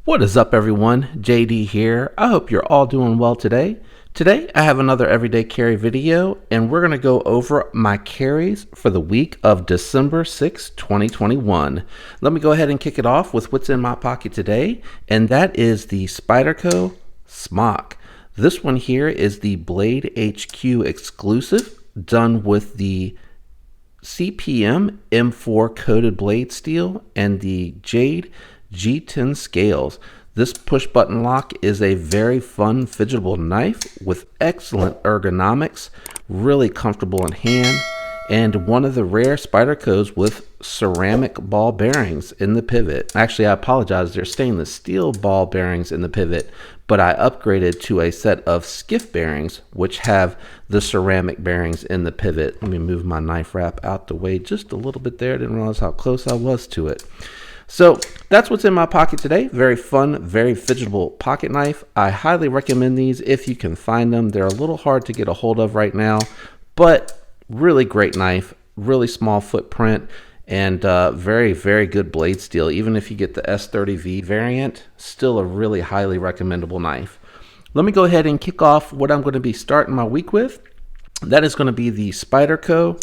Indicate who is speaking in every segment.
Speaker 1: What is up, everyone? JD here. I hope you're all doing well today. Today I have another everyday carry video, and we're going to go over my carries for the week of December 6, 2021. Let me go ahead and kick it off with what's in my pocket today, and that is the Spyderco Smock. This one here is the Blade HQ exclusive, done with the CPM M4 coated blade steel and the Jade G10 scales. This push button lock is a very fun fidgetable knife with excellent ergonomics, really comfortable in hand, and one of the rare Spydercos with ceramic ball bearings in the pivot. Actually, I apologize, they're stainless steel ball bearings in the pivot, but I upgraded to a set of skiff bearings which have the ceramic bearings in the pivot. Let me move my knife wrap out the way just a little bit there. Didn't realize how close I was to it. So that's what's in my pocket today. Very fun, very fidgetable pocket knife. I highly recommend these if you can find them. They're a little hard to get a hold of right now, but really great knife, really small footprint, and very, very good blade steel. Even if you get the S30V variant, still a really highly recommendable knife. Let me go ahead and kick off what I'm going to be starting my week with. That is going to be the Spyderco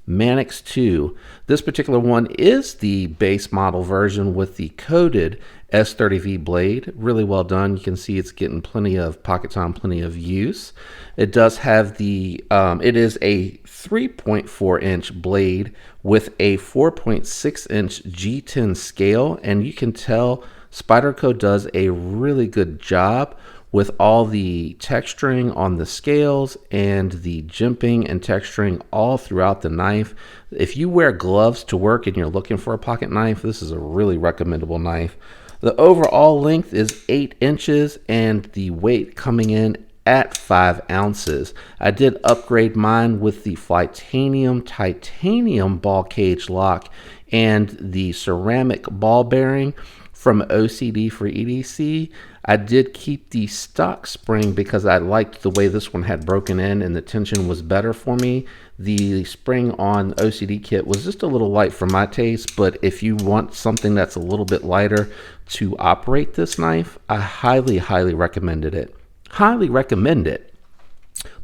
Speaker 1: Manix 2. This particular one is the base model version with the coated S30V blade. Really well done. You can see it's getting plenty of pocket time, plenty of use. It does have the, it is a 3.4 inch blade with a 4.6 inch G10 scale, and you can tell Spyderco does a really good job with all the texturing on the scales and the jimping and texturing all throughout the knife. If you wear gloves to work and you're looking for a pocket knife, this is a really recommendable knife. The overall length is 8 inches and the weight coming in at 5 ounces. I did upgrade mine with the titanium ball cage lock and the ceramic ball bearing from OCD for EDC. I did keep the stock spring because I liked the way this one had broken in and the tension was better for me. The spring on OCD kit was just a little light for my taste, but if you want something that's a little bit lighter to operate this knife, I highly, highly recommended it. Highly recommend it.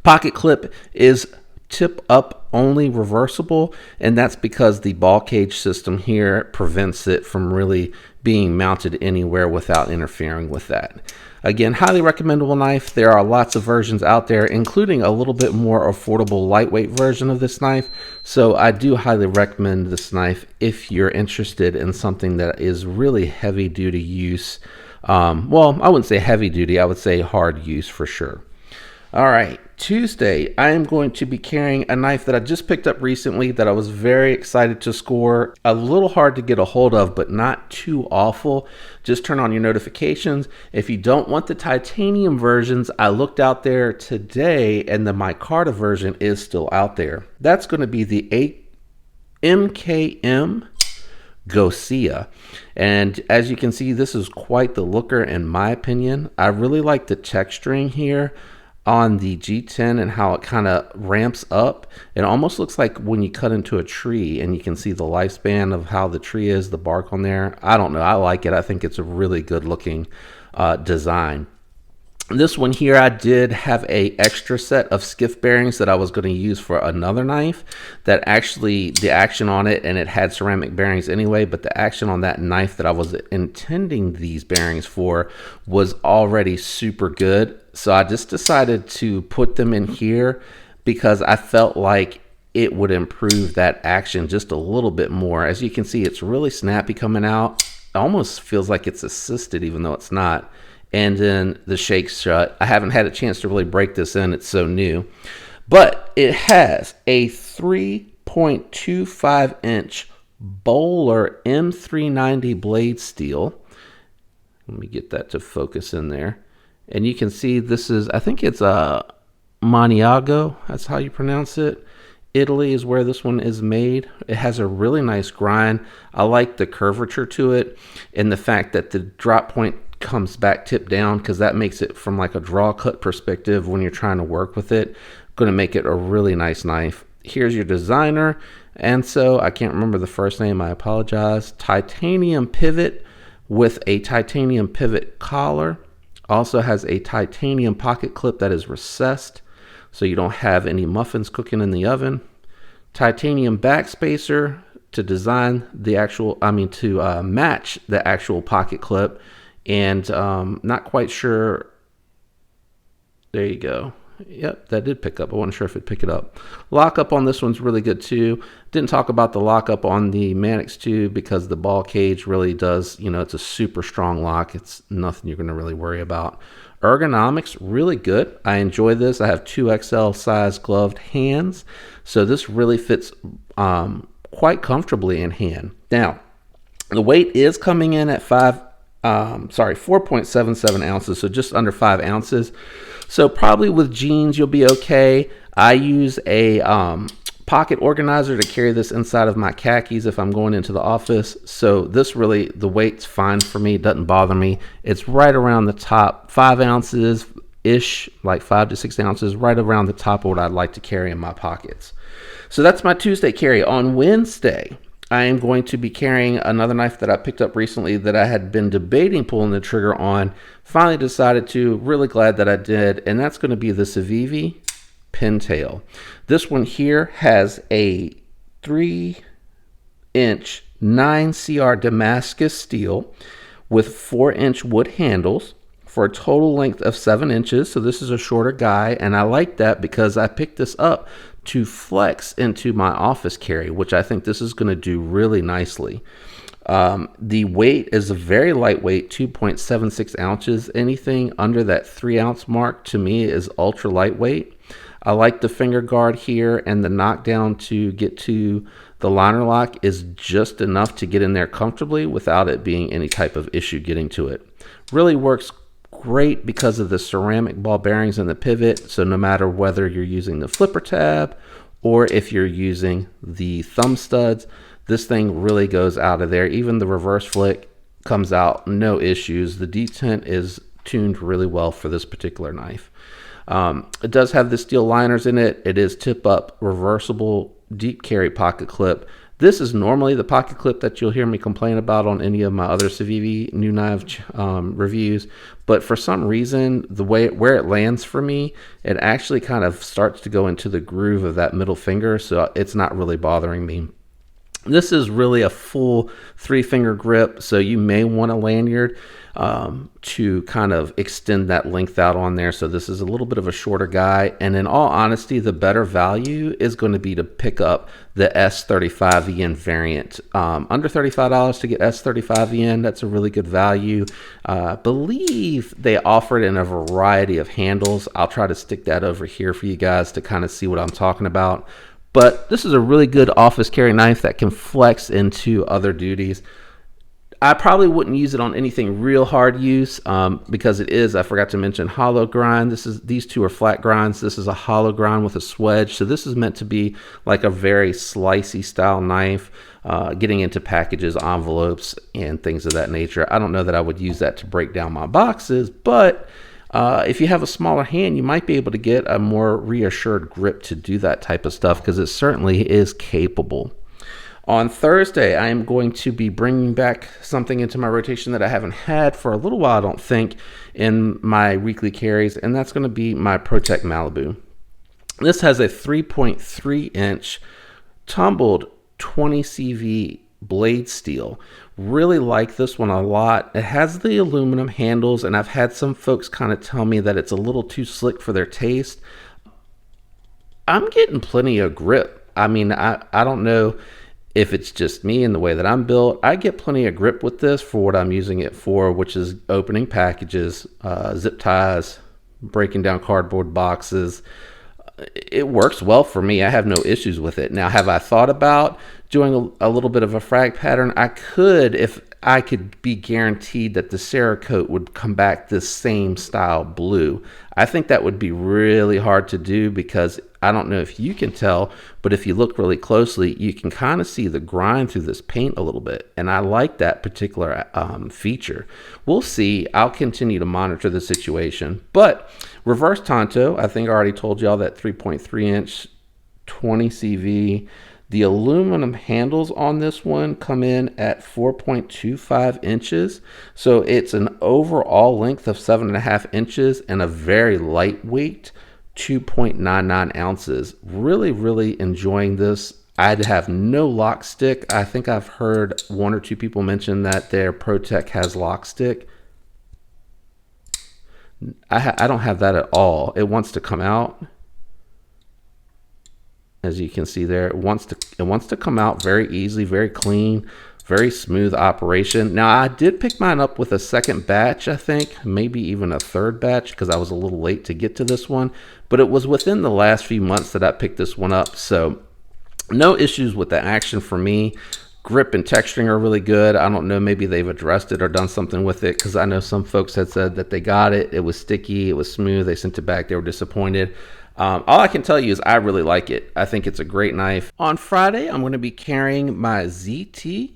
Speaker 1: Pocket clip is tip up only reversible, and that's because the ball cage system here prevents it from really being mounted anywhere without interfering with that. Again, highly recommendable knife. There are lots of versions out there, including a little bit more affordable lightweight version of this knife, so I do highly recommend this knife if you're interested in something that is really heavy duty use. Well, I wouldn't say heavy duty, I would say hard use for sure. All right, Tuesday, I am going to be carrying a knife that I just picked up recently that I was very excited to score. A little hard to get a hold of, but not too awful. Just turn on your notifications. If you don't want the titanium versions, I looked out there today and the micarta version is still out there. That's going to be the MKM Gosia, and as you can see, this is quite the looker in my opinion. I really like the texturing here on the G10 and how it kind of ramps up. It almost looks like when you cut into a tree and you can see the lifespan of how the tree is, the bark on there. I don't know, I like it. I think it's a really good looking design. This one here, I did have a extra set of skiff bearings that I was going to use for another knife that actually, the action on it, and it had ceramic bearings anyway, but the action on that knife that I was intending these bearings for was already super good. So I just decided to put them in here because I felt like it would improve that action just a little bit more. As you can see, it's really snappy coming out. It almost feels like it's assisted even though it's not. And then the shake shut. I haven't had a chance to really break this in, it's so new, but it has a 3.25 inch Bowler M390 blade steel. Let me get that to focus in there, and you can see this is, I think it's a Maniago, that's how you pronounce it. Italy is where this one is made. It has a really nice grind. I like the curvature to it and the fact that the drop point comes back tip down, because that makes it, from like a draw cut perspective when you're trying to work with it, going to make it a really nice knife. Here's your designer, and so I can't remember the first name, I apologize. Titanium pivot with a titanium pivot collar. Also has a titanium pocket clip that is recessed, so you don't have any muffins cooking in the oven. Titanium backspacer to design the actual, to match the actual pocket clip. And not quite sure. There you go. Yep, that did pick up. I wasn't sure if it'd pick it up. Lockup on this one's really good too. Didn't talk about the lockup on the Manix too because the ball cage really does, it's a super strong lock. It's nothing you're going to really worry about. Ergonomics, really good. I enjoy this. I have 2XL size gloved hands, so this really fits quite comfortably in hand. Now, the weight is coming in at 4.77 ounces, so just under 5 ounces. So probably with jeans, you'll be okay. I use a pocket organizer to carry this inside of my khakis if I'm going into the office. So this really, the weight's fine for me. It doesn't bother me. It's right around the top, 5 ounces-ish, like 5 to 6 ounces, right around the top of what I'd like to carry in my pockets. So that's my Tuesday carry. On Wednesday, I am going to be carrying another knife that I picked up recently that I had been debating pulling the trigger on. Finally decided to, really glad that I did, and that's going to be the CIVV Pintail. This one here has a 3-inch 9CR Damascus steel with 4-inch wood handles for a total length of 7 inches. So this is a shorter guy, and I like that because I picked this up to flex into my office carry, which I think this is going to do really nicely. The weight is a very lightweight, 2.76 ounces. Anything under that 3 ounce mark to me is ultra lightweight. I like the finger guard here, and the knockdown to get to the liner lock is just enough to get in there comfortably without it being any type of issue getting to it. Really works great because of the ceramic ball bearings and the pivot. So no matter whether you're using the flipper tab or if you're using the thumb studs, this thing really goes out of there. Even the reverse flick comes out, no issues. The detent is tuned really well for this particular knife. It does have the steel liners in it. It is tip up reversible deep carry pocket clip. This is normally the pocket clip that you'll hear me complain about on any of my other CIVV new knife reviews, but for some reason, the way where it lands for me, it actually kind of starts to go into the groove of that middle finger, so it's not really bothering me. This is really a full 3-finger grip, so you may want a lanyard to kind of extend that length out on there. So this is a little bit of a shorter guy, and in all honesty, the better value is going to be to pick up the S35VN variant. Under $35 to get S35VN, that's a really good value. I believe they offer it in a variety of handles. I'll try to stick that over here for you guys to kind of see what I'm talking about. But this is a really good office carry knife that can flex into other duties. I probably wouldn't use it on anything real hard use because it is, I forgot to mention, hollow grind. These two are flat grinds. This is a hollow grind with a swedge. So this is meant to be like a very slicey style knife, getting into packages, envelopes, and things of that nature. I don't know that I would use that to break down my boxes, but if you have a smaller hand, you might be able to get a more reassured grip to do that type of stuff because it certainly is capable. On Thursday, I am going to be bringing back something into my rotation that I haven't had for a little while, I don't think, in my weekly carries, and that's going to be my Protect Malibu. This has a 3.3-inch tumbled 20 CV blade steel. Really like this one a lot. It has the aluminum handles, and I've had some folks kind of tell me that it's a little too slick for their taste. I'm getting plenty of grip. I mean, I don't know if it's just me and the way that I'm built. I get plenty of grip with this for what I'm using it for, which is opening packages, zip ties, breaking down cardboard boxes. It works well for me. I have no issues with it. Now, have I thought about doing a little bit of a frag pattern? I could if I could be guaranteed that the Cerakote would come back this same style blue. I think that would be really hard to do because I don't know if you can tell, but if you look really closely, you can kind of see the grind through this paint a little bit. And I like that particular feature. We'll see. I'll continue to monitor the situation. But reverse Tonto, I think I already told y'all that 3.3-inch 20 CV. The aluminum handles on this one come in at 4.25 inches. So it's an overall length of 7.5 inches and a very lightweight 2.99 ounces. Really, really enjoying this. I have no lock stick. I think I've heard one or two people mention that their ProTech has lock stick. I don't have that at all. It wants to come out. As you can see there, it wants to come out very easily, very clean, very smooth operation. Now, I did pick mine up with a second batch, I think, maybe even a third batch, because I was a little late to get to this one. But it was within the last few months that I picked this one up, so no issues with the action for me. Grip and texturing are really good. I don't know, maybe they've addressed it or done something with it, because I know some folks had said that they got it. It was sticky, it was smooth, they sent it back, they were disappointed. All I can tell you is I really like it. I think it's a great knife. On Friday, I'm going to be carrying my ZT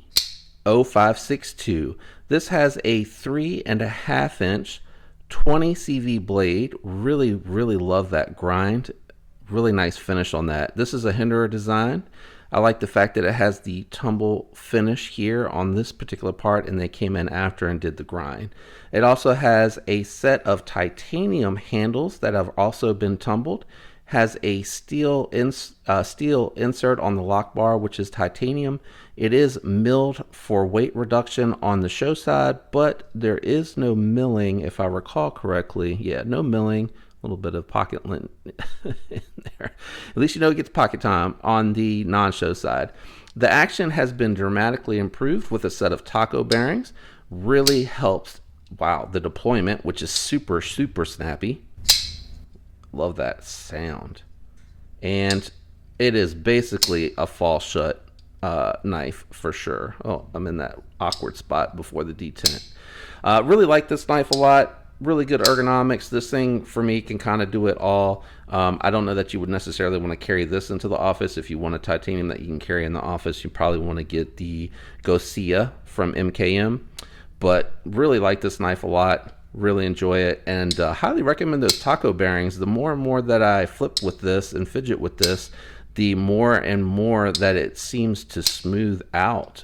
Speaker 1: 0562. This has a 3.5 inch 20 CV blade. Really, really love that grind. Really nice finish on that. This is a Hinderer design. I like the fact that it has the tumble finish here on this particular part, and they came in after and did the grind. It also has a set of titanium handles that have also been tumbled. Has a steel insert on the lock bar, which is titanium. It is milled for weight reduction on the show side, but there is no milling, if I recall correctly. Yeah, no milling. A little bit of pocket lint in there. At least you know it gets pocket time on the non-show side. The action has been dramatically improved with a set of taco bearings. Really helps, wow, the deployment, which is super, super snappy. Love that sound. And it is basically a fall shut knife for sure. Oh, I'm in that awkward spot before the detent. Really like this knife a lot. Really good ergonomics. This thing for me can kind of do it all. I don't know that you would necessarily want to carry this into the office. If you want a titanium that you can carry in the office, you probably want to get the Gosia from MKM. But really like this knife a lot. Really enjoy it, and highly recommend those taco bearings. The more and more that I flip with this and fidget with this, the more and more that it seems to smooth out.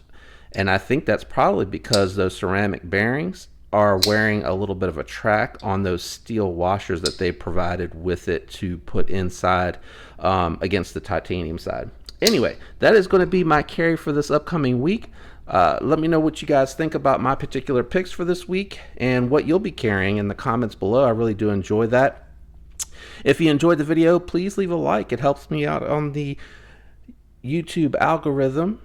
Speaker 1: And I think that's probably because those ceramic bearings are wearing a little bit of a track on those steel washers that they provided with it to put inside against the titanium side. Anyway, that is going to be my carry for this upcoming week. Let me know what you guys think about my particular picks for this week and what you'll be carrying in the comments below. I really do enjoy that. If you enjoyed the video, please leave a like. It helps me out on the YouTube algorithm.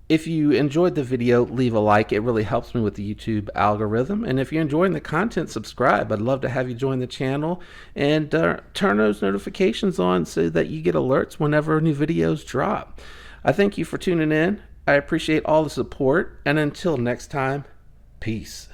Speaker 1: If you enjoyed the video, leave a like. It really helps me with the YouTube algorithm. And if you're enjoying the content, subscribe. I'd love to have you join the channel and turn those notifications on so that you get alerts whenever new videos drop. I thank you for tuning in. I appreciate all the support. And until next time, peace.